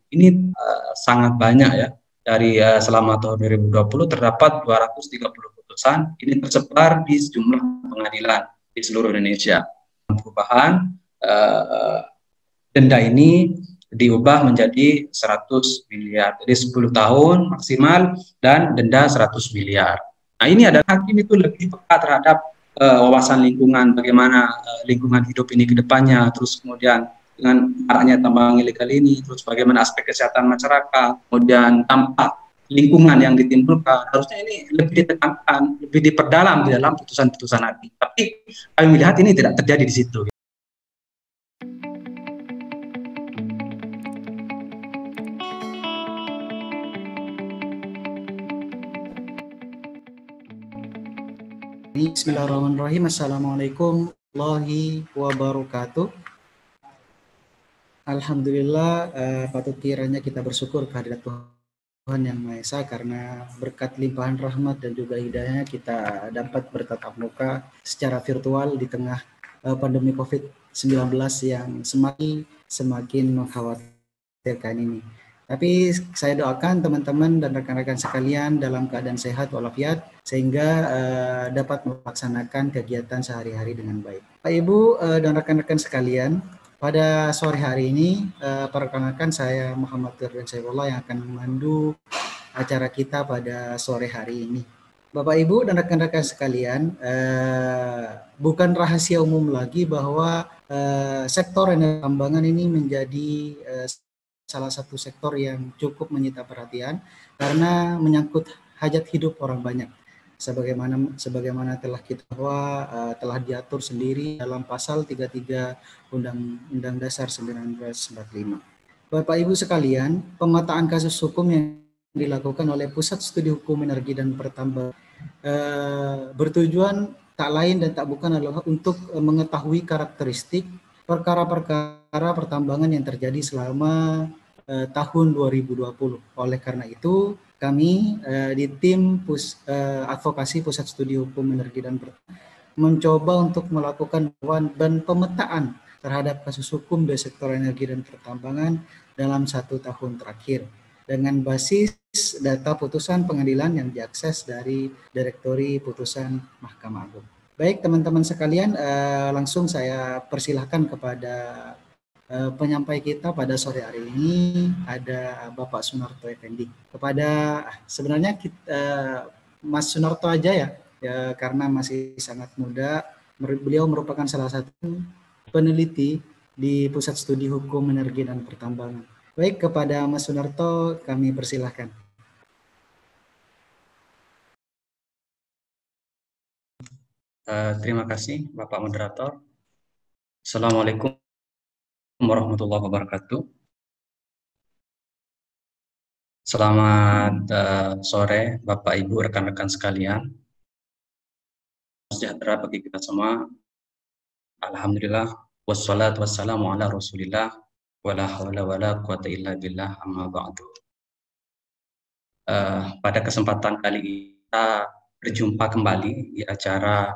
Ini sangat banyak ya. Dari selama tahun 2020 terdapat 230 putusan, ini tersebar di sejumlah pengadilan di seluruh Indonesia. Perubahan denda ini diubah menjadi 100 miliar. Jadi 10 tahun maksimal dan denda 100 miliar. Nah, ini adalah hakim itu lebih peka terhadap wawasan lingkungan, bagaimana lingkungan hidup ini ke depannya, terus kemudian dengan maraknya tambang ilegal ini, terus bagaimana aspek kesehatan masyarakat, kemudian dampak lingkungan yang ditimbulkan, harusnya ini lebih ditekankan, lebih diperdalam di dalam putusan-putusan hakim. Tapi kami melihat ini tidak terjadi di situ. Bismillahirrahmanirrahim. Assalamualaikum warahmatullahi wabarakatuh. Alhamdulillah, patut kiranya kita bersyukur kehadirat Tuhan Yang Maha Esa, karena berkat limpahan rahmat dan juga hidayahnya kita dapat bertatap muka secara virtual di tengah pandemi COVID-19 yang semakin mengkhawatirkan ini. Tapi saya doakan teman-teman dan rekan-rekan sekalian dalam keadaan sehat walafiat sehingga dapat melaksanakan kegiatan sehari-hari dengan baik. Pak Ibu dan rekan-rekan sekalian, pada sore hari ini perkenalkan saya Muhammad Firdan Saifullah yang akan memandu acara kita pada sore hari ini. Bapak Ibu dan rekan-rekan sekalian, bukan rahasia umum lagi bahwa sektor energi tambangan ini menjadi salah satu sektor yang cukup menyita perhatian karena menyangkut hajat hidup orang banyak. Sebagaimana telah kita bahwa telah diatur sendiri dalam pasal 33 Undang-Undang Dasar 1945. Bapak Ibu sekalian, pemetaan kasus hukum yang dilakukan oleh Pusat Studi Hukum Energi dan Pertambangan bertujuan tak lain dan tak bukan adalah untuk mengetahui karakteristik perkara-perkara pertambangan yang terjadi selama tahun 2020. Oleh karena itu, kami di tim advokasi Pusat Studi Hukum Energi dan Pertambangan mencoba untuk melakukan dan pemetaan terhadap kasus hukum di sektor energi dan pertambangan dalam 1 tahun terakhir dengan basis data putusan pengadilan yang diakses dari Direktori Putusan Mahkamah Agung. Baik teman-teman sekalian, langsung saya persilahkan kepada penyampai kita pada sore hari ini, ada Bapak Sunarto Effendi. Sebenarnya Mas Sunarto aja ya, karena masih sangat muda. Beliau merupakan salah satu peneliti di Pusat Studi Hukum Energi dan Pertambangan. Baik, kepada Mas Sunarto kami persilahkan. Terima kasih Bapak Moderator. Assalamualaikum warahmatullahi wabarakatuh. Selamat sore Bapak Ibu rekan-rekan sekalian. Sejahtera bagi kita semua. Alhamdulillah wassalatu wassalamu ala Rasulillah wala haula wala quwata illa billah amma ba'du. Pada kesempatan kali ini kita berjumpa kembali di acara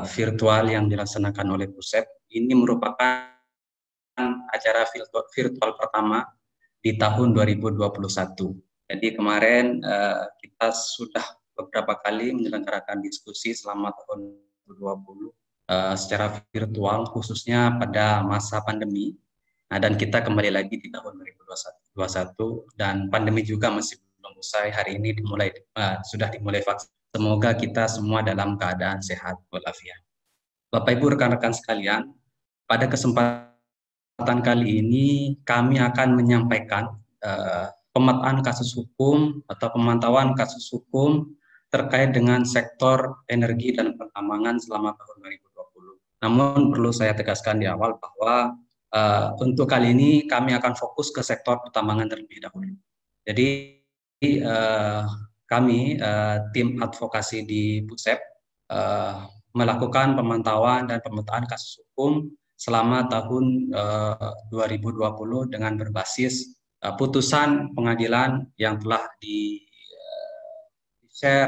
virtual yang dilaksanakan oleh PUSEP. Ini merupakan acara virtual pertama di tahun 2021. Jadi kemarin kita sudah beberapa kali menyelenggarakan diskusi selama tahun 2020 secara virtual, khususnya pada masa pandemi. Nah, dan kita kembali lagi di tahun 2021 dan pandemi juga masih belum usai. Hari ini sudah dimulai vaksin. Semoga kita semua dalam keadaan sehat walafiat. Bapak Ibu rekan-rekan sekalian, pada kesempatan kali ini kami akan menyampaikan pemetaan kasus hukum atau pemantauan kasus hukum terkait dengan sektor energi dan pertambangan selama tahun 2020. Namun perlu saya tegaskan di awal bahwa untuk kali ini kami akan fokus ke sektor pertambangan terlebih dahulu. Jadi kami tim advokasi di PUSEP melakukan pemantauan dan pemetaan kasus hukum selama tahun 2020 dengan berbasis putusan pengadilan yang telah di-share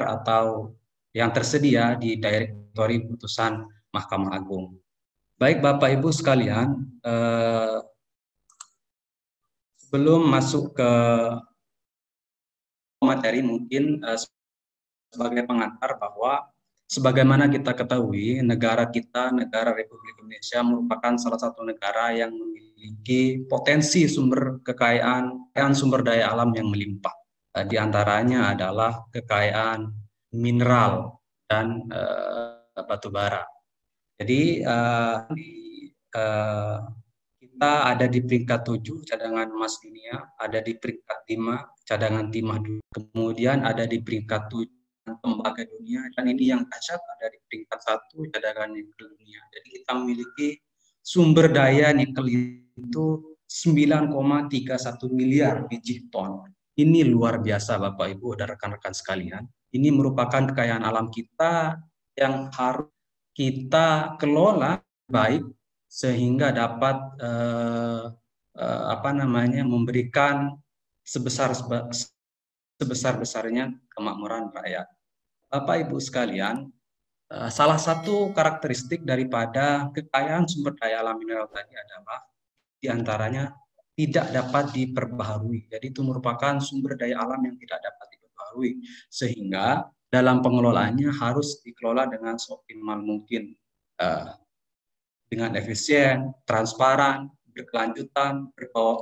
atau yang tersedia di Direktori Putusan Mahkamah Agung. Baik Bapak Ibu sekalian, sebelum masuk ke materi mungkin sebagai pengantar bahwa sebagaimana kita ketahui, negara kita, negara Republik Indonesia merupakan salah satu negara yang memiliki potensi sumber kekayaan sumber daya alam yang melimpah. Di antaranya adalah kekayaan mineral dan batu bara. Jadi kita ada di peringkat 7 cadangan emas dunia, ada di peringkat 5 cadangan timah dunia, kemudian ada di peringkat 7 tembaga dunia, dan ini yang dahsyat ada di peringkat 1 cadangan nikel dunia. Jadi kita memiliki sumber daya nikel itu 9,31 miliar biji ton. Ini luar biasa Bapak Ibu dan rekan-rekan sekalian. Ini merupakan kekayaan alam kita yang harus kita kelola baik sehingga dapat memberikan sebesar-besarnya kemakmuran rakyat. Bapak Ibu sekalian, salah satu karakteristik daripada kekayaan sumber daya alam mineral tadi adalah diantaranya tidak dapat diperbaharui. Jadi itu merupakan sumber daya alam yang tidak dapat diperbaharui, sehingga dalam pengelolaannya harus dikelola dengan seoptimal mungkin, dengan efisien, transparan, berkelanjutan,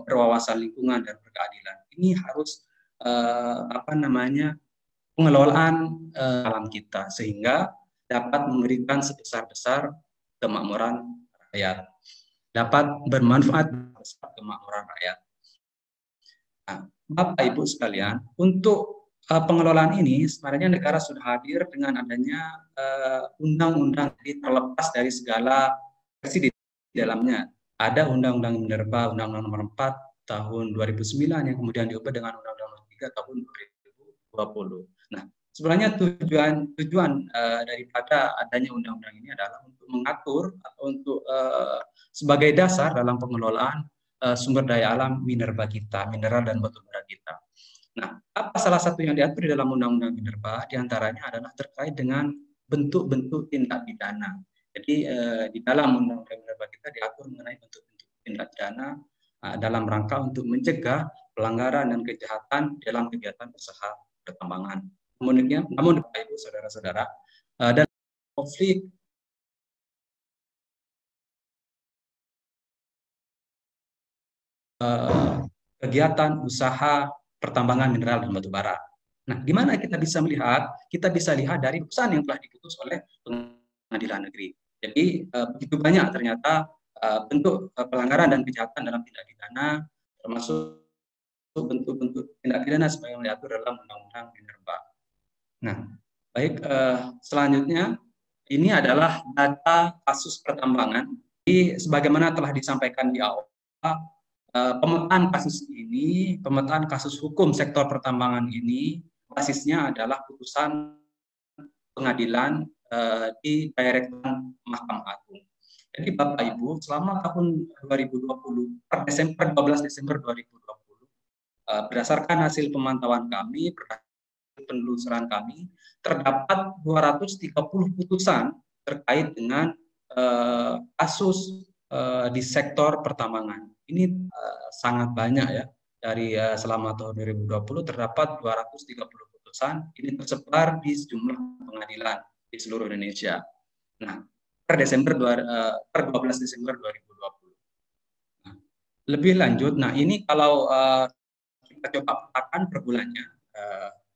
berwawasan lingkungan dan berkeadilan. Ini harus pengelolaan alam kita sehingga dapat memberikan sebesar-besar kemakmuran rakyat, dapat bermanfaat besar kemakmuran rakyat. Nah, Bapak Ibu sekalian, untuk pengelolaan ini sebenarnya negara sudah hadir dengan adanya undang-undang, terlepas dari segala versi di dalamnya. Ada Undang-Undang Minerba, Undang-Undang Nomor 4 tahun 2009 yang kemudian diubah dengan Undang-Undang Nomor 3 tahun 2020. Nah, sebenarnya tujuan daripada adanya undang-undang ini adalah untuk mengatur atau untuk sebagai dasar dalam pengelolaan sumber daya alam minerba kita, mineral dan batu bara kita. Nah, apa salah satu yang diatur di dalam Undang-Undang Minerba? Di antaranya adalah terkait dengan bentuk-bentuk tindak pidana. Jadi di dalam Undang-Undang Minerba kita diatur mengenai bentuk-bentuk tindak pidana dalam rangka untuk mencegah pelanggaran dan kejahatan dalam kegiatan usaha pertambangan. Namun Bapak Ibu saudara-saudara, dan konflik kegiatan usaha pertambangan mineral dan batu bara. Nah, di mana kita bisa melihat? Kita bisa lihat dari putusan yang telah diputus oleh pengadilan negeri. Jadi begitu banyak ternyata bentuk pelanggaran dan kejahatan dalam tindak pidana, termasuk bentuk-bentuk tindak pidana sebagaimana diatur dalam Undang-Undang Minerba. Nah, baik, selanjutnya ini adalah data kasus pertambangan. Jadi, sebagaimana telah disampaikan di awal, pemetaan kasus hukum sektor pertambangan ini basisnya adalah putusan pengadilan di Direktorat Mahkamah Agung. Jadi Bapak Ibu, selama tahun 2020 per 12 Desember 2020, berdasarkan hasil pemantauan kami, penelusuran kami, terdapat 230 putusan terkait dengan kasus di sektor pertambangan. Ini sangat banyak ya. Dari selama tahun 2020 terdapat 230 putusan. Ini tersebar di sejumlah pengadilan di seluruh Indonesia. Nah, per 12 Desember 2020. Nah, lebih lanjut, nah ini kalau kita coba petakan per bulannya,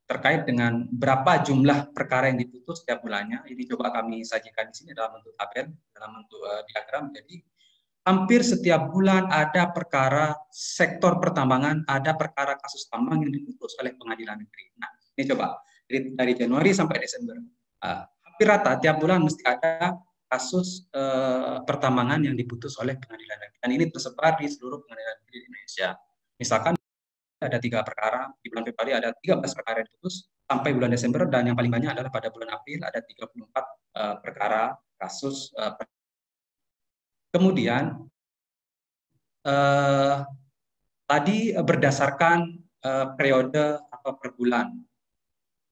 terkait dengan berapa jumlah perkara yang diputus setiap bulannya, ini coba kami sajikan di sini dalam bentuk tabel, dalam bentuk diagram. Jadi hampir setiap bulan ada perkara sektor pertambangan, ada perkara kasus tambang yang diputus oleh pengadilan negeri. Nah, ini coba dari Januari sampai Desember, hampir rata tiap bulan mesti ada kasus pertambangan yang diputus oleh pengadilan negeri. Dan ini tersebar di seluruh pengadilan negeri di Indonesia. Misalkan ada 3 perkara, di bulan Februari ada 13 perkara yang diputus sampai bulan Desember, dan yang paling banyak adalah pada bulan April ada 34 perkara kasus. Kemudian tadi berdasarkan periode atau per bulan.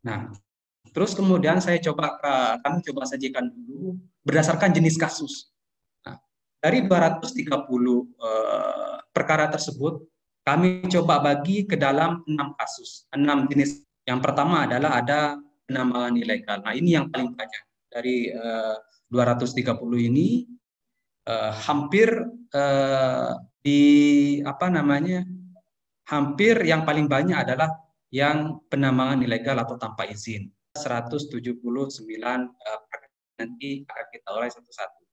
Nah, terus kemudian kami coba sajikan dulu berdasarkan jenis kasus. Nah, dari 230 perkara tersebut, kami coba bagi ke dalam 6 kasus, 6 jenis. Yang pertama adalah ada penambangan ilegal. Nah, ini yang paling banyak. Dari 230 ini hampir hampir yang paling banyak adalah yang penambangan ilegal atau tanpa izin. 179 nanti akan kita urai satu-satu.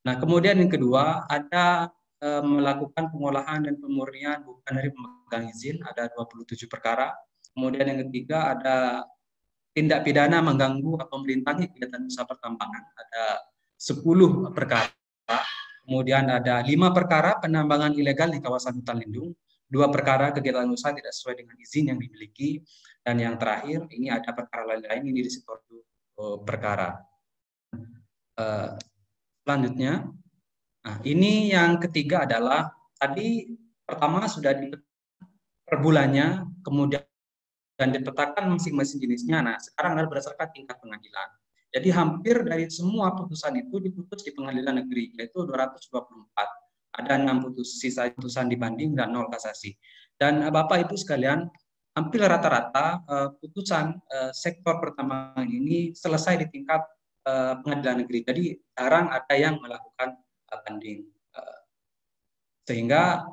Nah, kemudian yang kedua ada melakukan pengolahan dan pemurnian bukan dari pemegang izin, ada 27 perkara. Kemudian yang ketiga ada tindak pidana mengganggu atau merintangi kegiatan usaha pertambangan, ada 10 perkara. Kemudian ada 5 perkara penambangan ilegal di kawasan hutan lindung, 2 perkara kegiatan usaha tidak sesuai dengan izin yang dimiliki, dan yang terakhir ini ada perkara lain-lain, ini di 10 perkara. Selanjutnya, nah ini yang ketiga adalah tadi pertama sudah di per bulannya, kemudian dipetakan masing-masing jenisnya. Nah, sekarang adalah berdasarkan tingkat pengadilan. Jadi hampir dari semua putusan itu diputus di pengadilan negeri, yaitu 224. Ada 6 sisa putusan dibanding dan 0 kasasi. Dan Bapak Ibu sekalian, hampir rata-rata putusan sektor pertambangan ini selesai di tingkat pengadilan negeri. Jadi jarang ada yang melakukan banding. Sehingga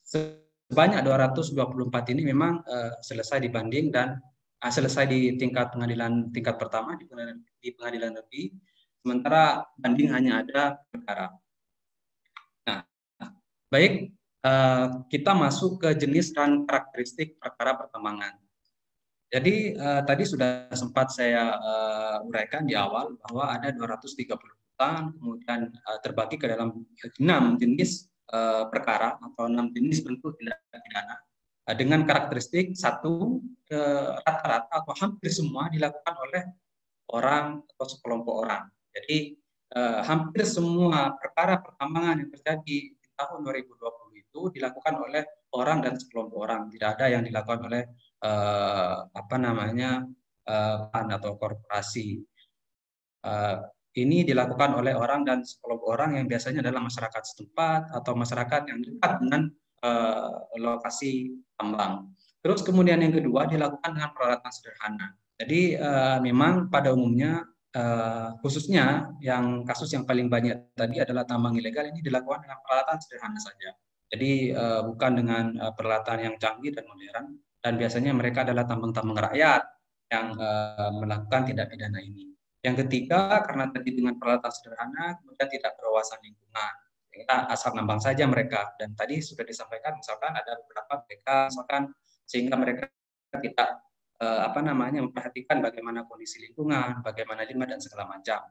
sebanyak 224 ini memang selesai dibanding dan selesai di tingkat pengadilan tingkat pertama di pengadilan negeri, sementara banding hanya ada perkara. Nah, baik, kita masuk ke jenis dan karakteristik perkara pertambangan. Jadi tadi sudah sempat saya uraikan di awal bahwa ada 230 putusan, kemudian terbagi ke dalam 6 jenis perkara atau 6 jenis bentuk tindak pidana dengan karakteristik satu, rata-rata atau hampir semua dilakukan oleh orang atau sekelompok orang. Jadi hampir semua perkara pertambangan yang terjadi di tahun 2020 itu dilakukan oleh orang dan sekelompok orang. Tidak ada yang dilakukan oleh atau korporasi. Ini dilakukan oleh orang dan sekelompok orang yang biasanya adalah masyarakat setempat atau masyarakat yang dekat dengan lokasi tambang. Terus kemudian yang kedua dilakukan dengan peralatan sederhana. Jadi memang pada umumnya khususnya yang kasus yang paling banyak tadi adalah tambang ilegal, ini dilakukan dengan peralatan sederhana saja. Jadi bukan dengan peralatan yang canggih dan modern, dan biasanya mereka adalah tambang-tambang rakyat yang melakukan tindak pidana ini. Yang ketiga, karena tadi dengan peralatan sederhana, kemudian tidak berwawasan lingkungan. Kita asal nambang saja mereka, dan tadi sudah disampaikan misalkan ada beberapa mereka misalkan sehingga mereka tidak memperhatikan bagaimana kondisi lingkungan, bagaimana limbah dan segala macam.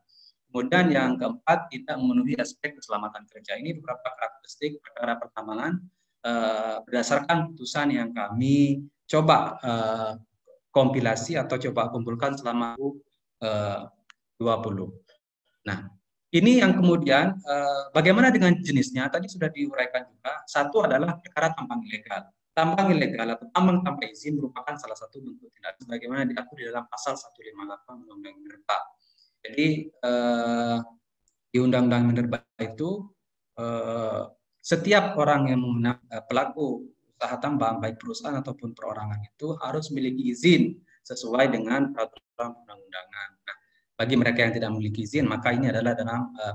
Kemudian yang keempat, tidak memenuhi aspek keselamatan kerja. Ini beberapa karakteristik perkara pertambangan berdasarkan putusan yang kami coba kompilasi atau coba kumpulkan selama 20. Nah, ini yang kemudian bagaimana dengan jenisnya? Tadi sudah diuraikan juga. Satu adalah perkara tambang ilegal. Tambang ilegal atau tambang tanpa izin merupakan salah satu bentuk tindak sebagaimana diatur di dalam pasal 158 Undang-Undang Minerba. Jadi di Undang-Undang Minerba itu setiap orang yang pelaku usaha tambang, baik perusahaan ataupun perorangan itu harus memiliki izin sesuai dengan peraturan perundang-undangan. Nah, bagi mereka yang tidak memiliki izin, maka ini adalah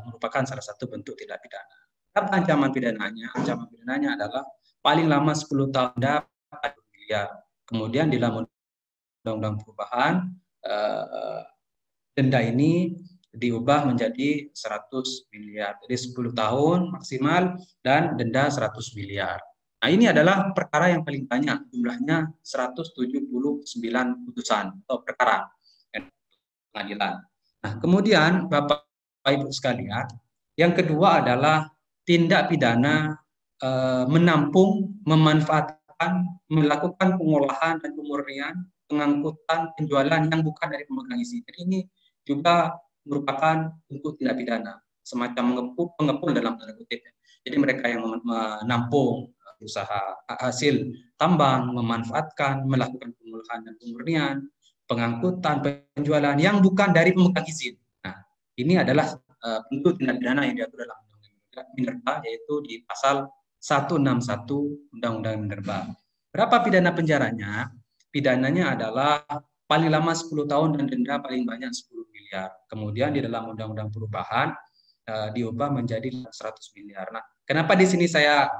merupakan salah satu bentuk tindak pidana. Apa ancaman pidananya? Ancaman pidananya adalah paling lama 10 tahun dapat miliar. Kemudian di dalam undang-undang perubahan denda ini diubah menjadi 100 miliar. Jadi 10 tahun maksimal dan denda 100 miliar. Nah, ini adalah perkara yang paling banyak, jumlahnya 179 putusan atau perkara pengadilan. Nah, kemudian Bapak Ibu sekalian, yang kedua adalah tindak pidana menampung, memanfaatkan, melakukan pengolahan dan pemurnian, pengangkutan, penjualan yang bukan dari pemegang izin. Jadi ini juga merupakan bentuk tindak pidana, semacam pengepul dalam tanda kutip. Jadi mereka yang menampung usaha hasil tambang, memanfaatkan, melakukan pengolahan dan pemurnian, pengangkutan, penjualan yang bukan dari pemegang izin. Nah, ini adalah bentuk tindak pidana yang diatur dalam Undang-Undang Minerba, yaitu di pasal 161 Undang-Undang Minerba. Berapa pidana penjaranya? Pidananya adalah paling lama 10 tahun dan denda paling banyak 10 miliar. Kemudian di dalam Undang-Undang Perubahan diubah menjadi 100 miliar. Nah, kenapa di sini saya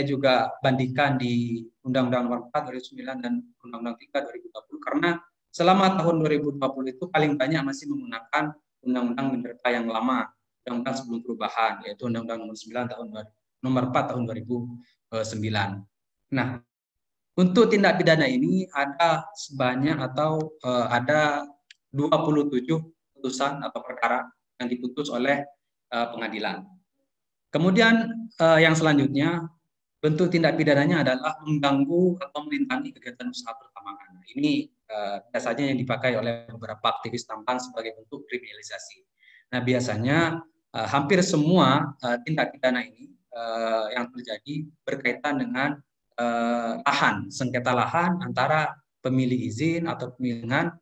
juga bandingkan di Undang-Undang Nomor 4 2009 dan Undang-Undang 3 2020 karena selama tahun 2020 itu paling banyak masih menggunakan Undang-Undang Minerba yang lama, Undang-Undang sebelum perubahan, yaitu Undang-Undang Nomor 9 tahun Nomor 4 tahun 2009. Nah, untuk tindak pidana ini ada sebanyak atau ada 27 putusan atau perkara yang diputus oleh pengadilan. Kemudian yang selanjutnya, bentuk tindak pidananya adalah mengganggu atau merintangi kegiatan usaha pertambangan. Ini biasanya yang dipakai oleh beberapa aktivis tambang sebagai bentuk kriminalisasi. Nah, biasanya hampir semua tindak pidana ini yang terjadi berkaitan dengan lahan, sengketa lahan antara pemilik izin atau dengan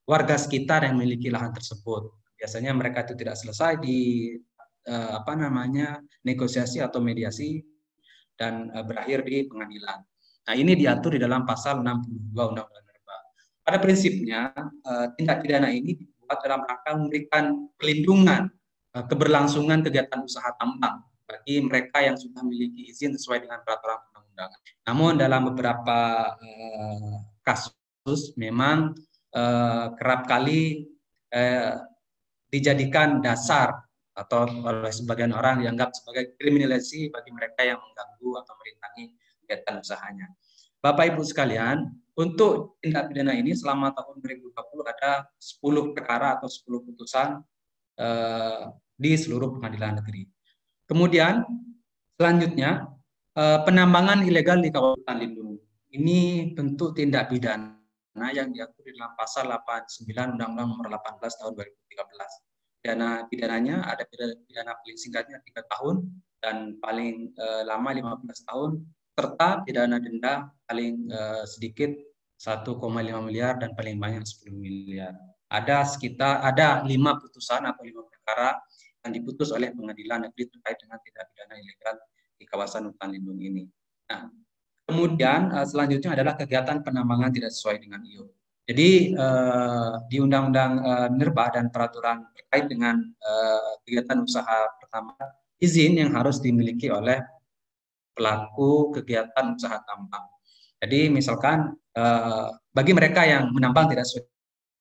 warga sekitar yang memiliki lahan tersebut. Biasanya mereka itu tidak selesai di negosiasi atau mediasi dan berakhir di pengadilan. Nah, ini diatur di dalam pasal 62 Undang-Undang Minerba. Pada prinsipnya, tindak pidana ini dibuat dalam rangka memberikan pelindungan keberlangsungan kegiatan usaha tambang bagi mereka yang sudah memiliki izin sesuai dengan peraturan perundang-undangan. Namun dalam beberapa kasus memang kerap kali dijadikan dasar atau oleh sebagian orang dianggap sebagai kriminalisasi bagi mereka yang mengganggu atau merintangi kegiatan usahanya. Bapak Ibu sekalian, untuk tindak pidana ini selama tahun 2020 ada 10 perkara atau 10 putusan di seluruh pengadilan negeri. Kemudian selanjutnya penambangan ilegal di kawasan lindung. Ini bentuk tindak pidana yang diatur di dalam pasal 89 Undang-Undang Nomor 18 tahun 2013. Pidananya ada pidana paling singkatnya 3 tahun dan paling lama 15 tahun serta pidana denda paling sedikit 1,5 miliar dan paling banyak 10 miliar. Ada 5 putusan atau 5 perkara yang diputus oleh pengadilan negeri terkait dengan tindak pidana ilegal di kawasan hutan lindung ini. Nah, kemudian selanjutnya adalah kegiatan penambangan tidak sesuai dengan IO. Jadi di Undang-Undang Minerba dan peraturan terkait dengan kegiatan usaha pertama, izin yang harus dimiliki oleh pelaku kegiatan usaha tambang. Jadi misalkan bagi mereka yang menambang tidak sesuai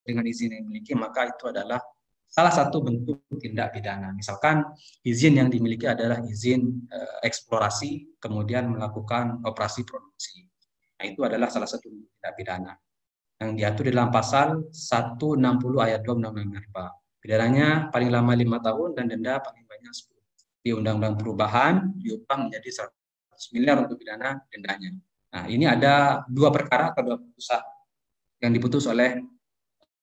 dengan izin yang dimiliki, maka itu adalah salah satu bentuk tindak pidana. Misalkan izin yang dimiliki adalah izin eksplorasi, kemudian melakukan operasi produksi. Nah, itu adalah salah satu tindak pidana yang diatur di dalam pasal 160 ayat 2 Undang-Undang Minerba. Pidananya paling lama 5 tahun dan denda paling banyak 10. Di Undang-Undang Perubahan diubah menjadi 100 miliar untuk pidana dendanya. Nah, ini ada 2 perkara atau 2 putusan yang diputus oleh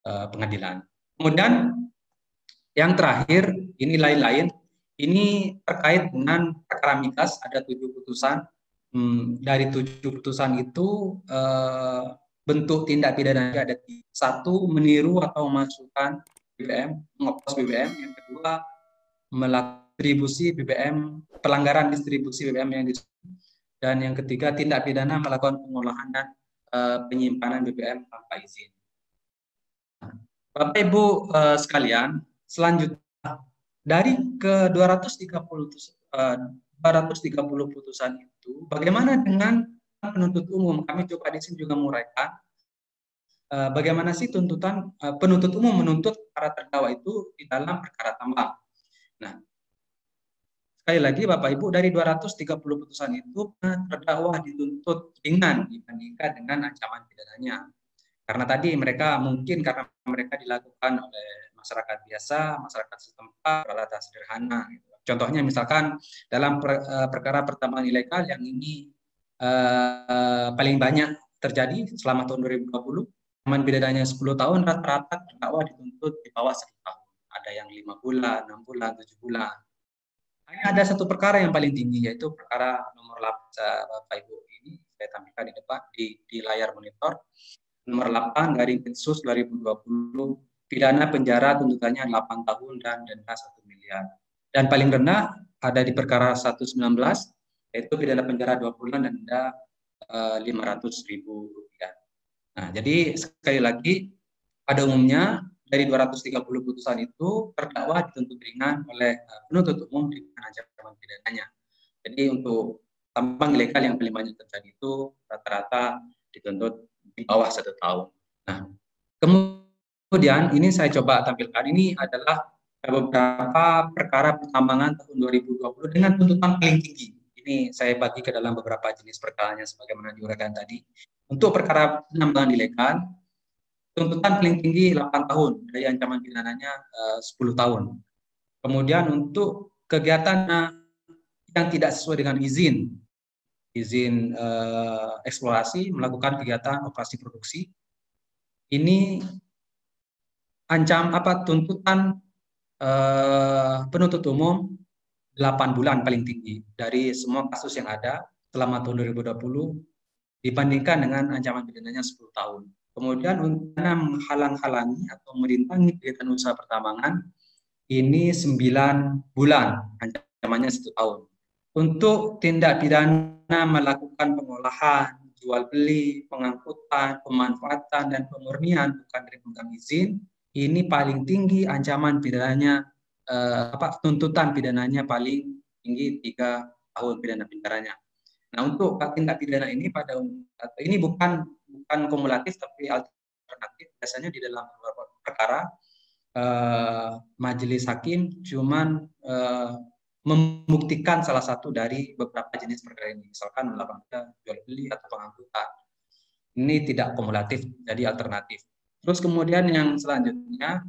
pengadilan. Kemudian yang terakhir, ini lain-lain, ini terkait dengan perkara migas, ada 7 putusan. Dari 7 putusan itu bentuk tindak pidana ada 1, meniru atau memasukkan BBM, mengoplos BBM. Yang kedua, melakukan distribusi BBM, pelanggaran distribusi BBM yang dan yang ketiga, tindak pidana melakukan pengolahan dan penyimpanan BBM tanpa izin. Bapak Ibu sekalian, selanjutnya dari ke 230 putusan itu, bagaimana dengan penuntut umum? Kami coba di sini juga menguraikan bagaimana sih tuntutan penuntut umum menuntut para terdakwa itu di dalam perkara tambang. Nah, sekali lagi Bapak Ibu, dari 230 putusan itu terdakwa dituntut ringan dibandingkan dengan ancaman pidananya. Karena tadi mereka mungkin karena mereka dilakukan oleh masyarakat biasa, masyarakat setempat, rata sederhana. Gitu. Contohnya misalkan dalam perkara pertambangan ilegal yang ini paling banyak terjadi selama tahun 2020, ancaman pidananya 10 tahun, rata-rata terdakwa dituntut di bawah 1 tahun. Ada yang 5 bulan, 6 bulan, 7 bulan. Hanya ada satu perkara yang paling tinggi, yaitu perkara nomor 8, Bapak Ibu ini saya tampilkan di depan di layar monitor. Nomor 8 dari Densus 2020, pidana penjara tuntutannya 8 tahun dan denda 1 miliar. Dan paling rendah ada di perkara 119, yaitu pidana penjara 2 bulan dan denda Rp500.000. Nah, jadi sekali lagi, pada umumnya dari 230 putusan itu terdakwa dituntut ringan oleh penuntut umum dengan ancaman pidananya. Jadi untuk tambang ilegal yang paling banyak terjadi itu rata-rata dituntut di bawah 1 tahun. Nah, kemudian ini saya coba tampilkan, ini adalah beberapa perkara pertambangan tahun 2020 dengan tuntutan paling tinggi. Ini saya bagi ke dalam beberapa jenis perkaranya sebagaimana diuraikan tadi. Untuk perkara penambangan ilegal, tuntutan paling tinggi 8 tahun, dari ancaman pidananya 10 tahun. Kemudian untuk kegiatan yang tidak sesuai dengan izin eksplorasi, melakukan kegiatan operasi produksi, ini tuntutan penuntut umum 8 bulan paling tinggi dari semua kasus yang ada selama tahun 2020 dibandingkan dengan ancaman pidananya 10 tahun. Kemudian untuk menghalang-halangi atau merintangi kegiatan usaha pertambangan ini 9 bulan, ancamannya 1 tahun. Untuk tindak pidana melakukan pengolahan, jual beli, pengangkutan, pemanfaatan, dan pemurnian bukan dari pemegang izin, ini paling tinggi ancaman pidananya, tuntutan pidananya paling tinggi 3 tahun pidana penjaranya. Nah, untuk tindak pidana ini ini bukan kumulatif tapi alternatif. Biasanya di dalam beberapa perkara majelis hakim cuman membuktikan salah satu dari beberapa jenis perkara ini, misalkan melakukan jual beli atau pengangkutan. Ini tidak kumulatif, jadi alternatif. Terus kemudian yang selanjutnya,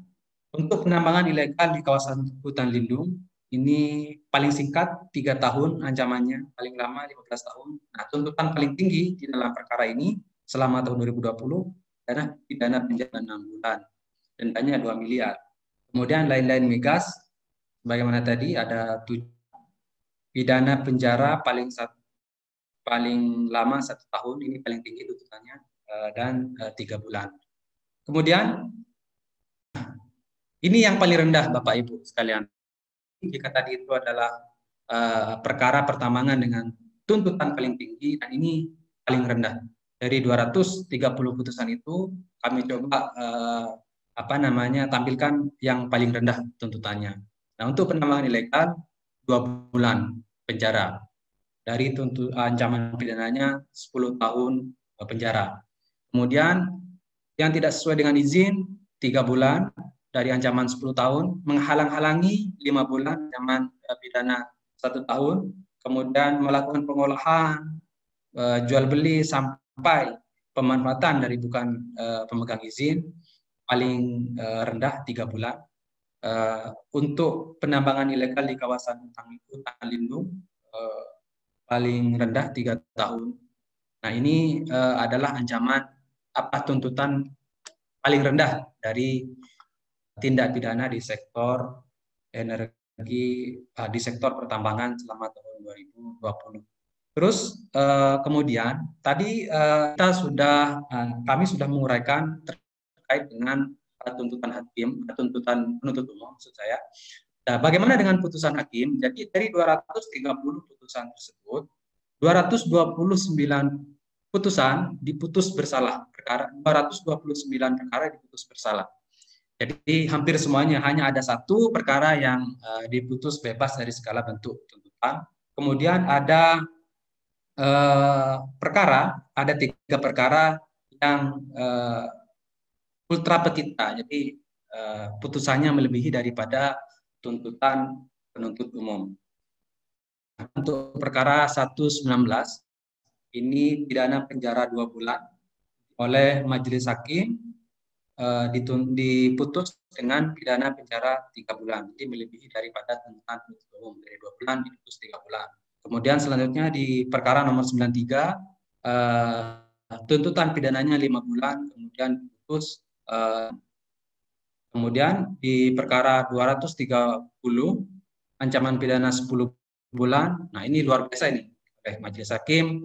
untuk penambangan ilegal di kawasan hutan lindung, ini paling singkat 3 tahun ancamannya, paling lama 15 tahun. Nah, tuntutan paling tinggi di dalam perkara ini selama tahun 2020 adalah pidana penjara 6 bulan, dendanya 2 miliar. Kemudian lain-lain migas, bagaimana tadi ada pidana penjara paling lama 1 tahun, ini paling tinggi tuntutannya, dan 3 bulan. Kemudian ini yang paling rendah Bapak Ibu sekalian. Jika tadi itu adalah perkara pertambangan dengan tuntutan paling tinggi, dan ini paling rendah. Dari 230 putusan itu kami coba tampilkan yang paling rendah tuntutannya. Nah, untuk penambangan ilegal 2 bulan penjara. Dari ancaman pidananya 10 tahun penjara. Kemudian yang tidak sesuai dengan izin 3 bulan dari ancaman 10 tahun, menghalang-halangi 5 bulan ancaman pidana 1 tahun, kemudian melakukan pengolahan, jual beli sampai pemanfaatan dari bukan pemegang izin paling rendah 3 bulan. Untuk penambangan ilegal di kawasan hutan lindung paling rendah 3 tahun. Nah, ini adalah ancaman tuntutan paling rendah dari tindak pidana di sektor energi, di sektor pertambangan selama tahun 2020. Terus kemudian tadi kami sudah menguraikan terkait dengan tuntutan hakim, tuntutan penuntut umum maksud saya. Nah, bagaimana dengan putusan hakim? Jadi dari 230 putusan tersebut, 229 putusan diputus bersalah, 229 perkara diputus bersalah. Jadi hampir semuanya, hanya ada 1 perkara yang diputus bebas dari segala bentuk tuntutan. Kemudian ada ada 3 perkara yang ultra petita, jadi putusannya melebihi daripada tuntutan penuntut umum. Untuk perkara 119, ini pidana penjara 2 bulan oleh majelis hakim, diputus dengan pidana penjara 3 bulan, jadi melebihi daripada tuntutan penuntut umum, dari 2 bulan diputus 3 bulan. Kemudian selanjutnya di perkara nomor 93, tuntutan pidananya 5 bulan, kemudian diputus. Kemudian di perkara 230, ancaman pidana 10 bulan. Nah, ini luar biasa ini. Oleh majelis hakim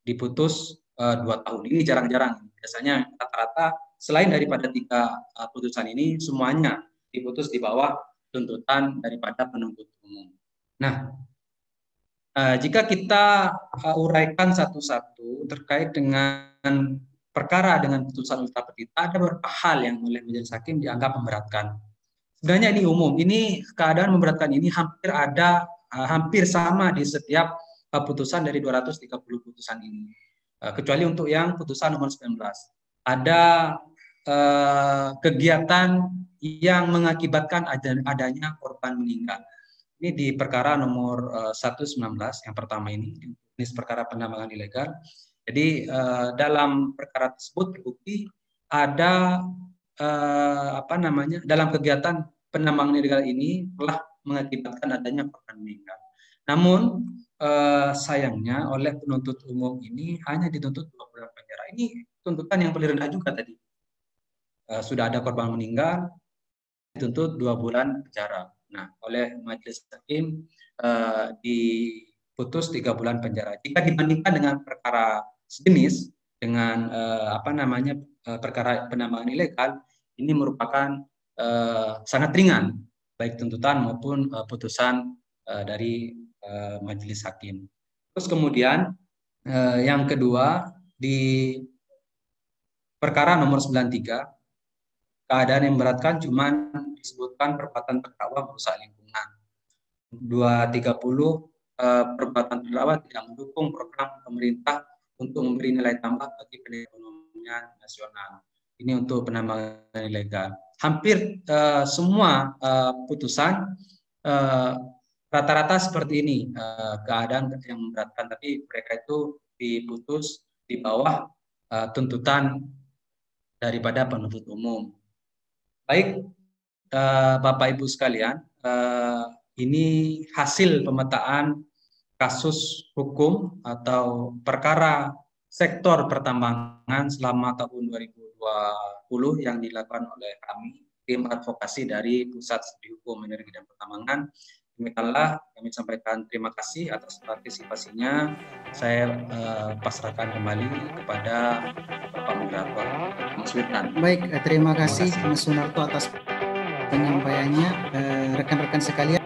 diputus 2 tahun. Ini jarang-jarang. Biasanya rata-rata selain daripada 3 putusan ini, semuanya diputus di bawah tuntutan daripada penuntut umum. Nah, Jika kita uraikan satu-satu terkait dengan perkara dengan putusan ultra petita, ada beberapa hal yang oleh majelis hakim dianggap memberatkan. Sebenarnya ini umum, ini keadaan memberatkan ini hampir sama di setiap putusan dari 230 putusan ini. Kecuali untuk yang putusan nomor 19. Ada kegiatan yang mengakibatkan adanya korban meninggal. Ini di perkara nomor 119 yang pertama ini perkara penambangan ilegal. Jadi dalam perkara tersebut terbukti ada dalam kegiatan penambangan ilegal ini telah mengakibatkan adanya korban meninggal. Namun sayangnya oleh penuntut umum ini hanya dituntut 2 bulan penjara. Ini tuntutan yang paling rendah juga tadi. Sudah ada korban meninggal, dituntut 2 bulan penjara. Nah, oleh majelis hakim diputus 3 bulan penjara. Jika dibandingkan dengan perkara sejenis dengan perkara penambangan ilegal, ini merupakan sangat ringan, baik tuntutan maupun putusan dari majelis hakim. Terus kemudian yang kedua di perkara nomor 93, keadaan yang memberatkan cuma disebutkan perbuatan terdakwa merusak lingkungan. 230 perbuatan terdakwa tidak mendukung program pemerintah untuk memberi nilai tambah bagi perekonomian nasional. Ini untuk penambangan ilegal. Hampir semua putusan rata-rata seperti ini, keadaan yang memberatkan, tapi mereka itu diputus di bawah tuntutan daripada penuntut umum. Baik, Bapak Ibu sekalian, ini hasil pemetaan kasus hukum atau perkara sektor pertambangan selama tahun 2020 yang dilakukan oleh kami, tim advokasi dari Pusat Studi Hukum Energi dan Pertambangan. Demikianlah kami sampaikan terima kasih atas partisipasinya. Saya pasrahkan kembali kepada Bapak Moderator, Mas Wirtan. Baik, terima kasih Mas Sunarto atas penyampaiannya. Rekan-rekan sekalian,